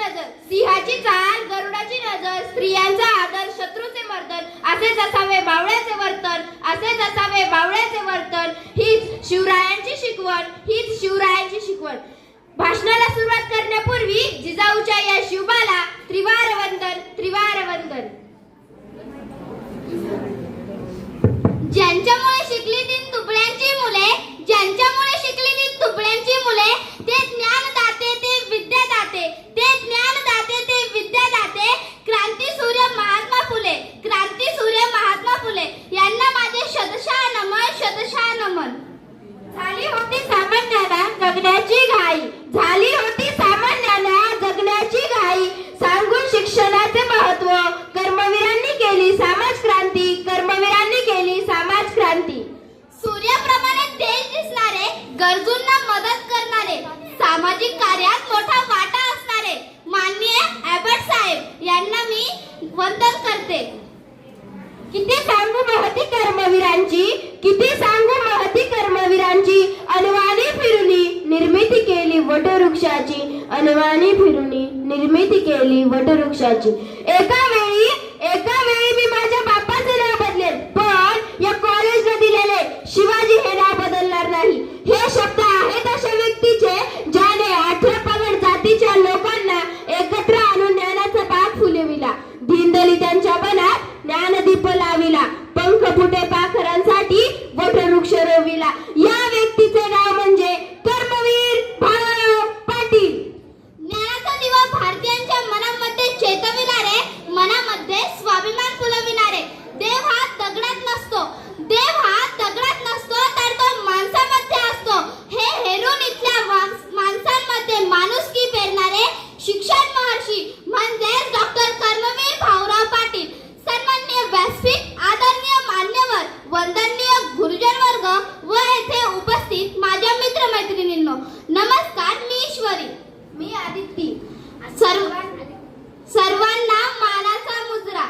नजर, सिंहाची चाल, गरुडाची नजर, स्त्रियांचा आदर, शत्रूचे मर्दन, असेच असावे बावळ्याचे वर्तन, असेच असावे बावळ्याचे वर्तन. हीच शिवरायांची शिकवण, हीच शिवरायांची शिकवण. भाषणाला सुरुवात करण्यापूर्वी जिजाऊच्या या शिवबाला त्रिवार वंदन, त्रिवार वंदन. ज्यांच्यामुळे शिकली तीन तुकड्यांची मुले, ज्यांच्यामुळे शिकली तीन तुकड्यांची मुले, ते ज्ञानदाते, ते विद्यादाते, ते ज्ञानदाते, ते विद्यादाते, क्रांतीसूर्य महात्मा फुले, क्रांतीसूर्य महात्मा फुले यांना माझे शतशः नमन, शतशः नमन. झाली होती सामान्याला जगण्याची घाई, झाली होती सामान्याला जगण्याची घाई, सांगून शिक्षणाचे महत्व कर्मवीरांनी केली समाज क्रांती, कर्मवीरांनी केली समाज क्रांती. सूर्याप्रमाणे तेज दिसणारे, गरजूंना मदत करणारे, सामाजिक कार्यात मोठा वाटा असणारे माननीय ॲबट साहेब यांना मी वंदन करते. किती सांगू महती कर्मवीरांची, किती सांगू महती कर्मवीरांची, अनवाणी फिरुनी निर्मिती केली वटवृक्षाची, अनवाणी फिरुनी निर्मिती केली वटवृक्षाची. एका वेळी मी माझ्या बापाचे नाव बदलेल, पण या कॉलेजला दिलेले शिवाजी हे नाव बदलणार नाही. हे शब्द आहेत अशा व्यक्तीचे ज्याने 18 पगड जातीच्या लोकांना एकत्र आणून ज्ञानाचा बाग फुलविला, दीनदलितांच्या मनात ज्ञानदीप लाविला, पंख फुटे पाखरांसाठी वटवृक्ष रोविला. या व्यक्तीचे नाव म्हणजे कर्मवीर भाऊराव पाटील. ज्ञानाचा दिवा भारतीयांच्या मनामध्ये चेतविणारे, मनामध्ये स्वाभिमान फुलविणारे. देव हा दगडात नसतो, देव हा दगडात नसतो, तर तो माणसामध्ये असतो. हे हेरून इथल्या माणसांमध्ये माणुसकी पेरणारे शिक्षण महर्षी म्हणजे डॉक्टर कर्मवीर भाऊराव पाटील. सन्माननीय व्यासपीठ, आदरणीय मान्यवर, वंदनीय गुरुजन वर्ग व येथे उपस्थित माझ्या मित्रमैत्रिणींनो, नमस्कार. मी ईश्वरी, मी आदिती. सर्वांना मानाचा मुजरा.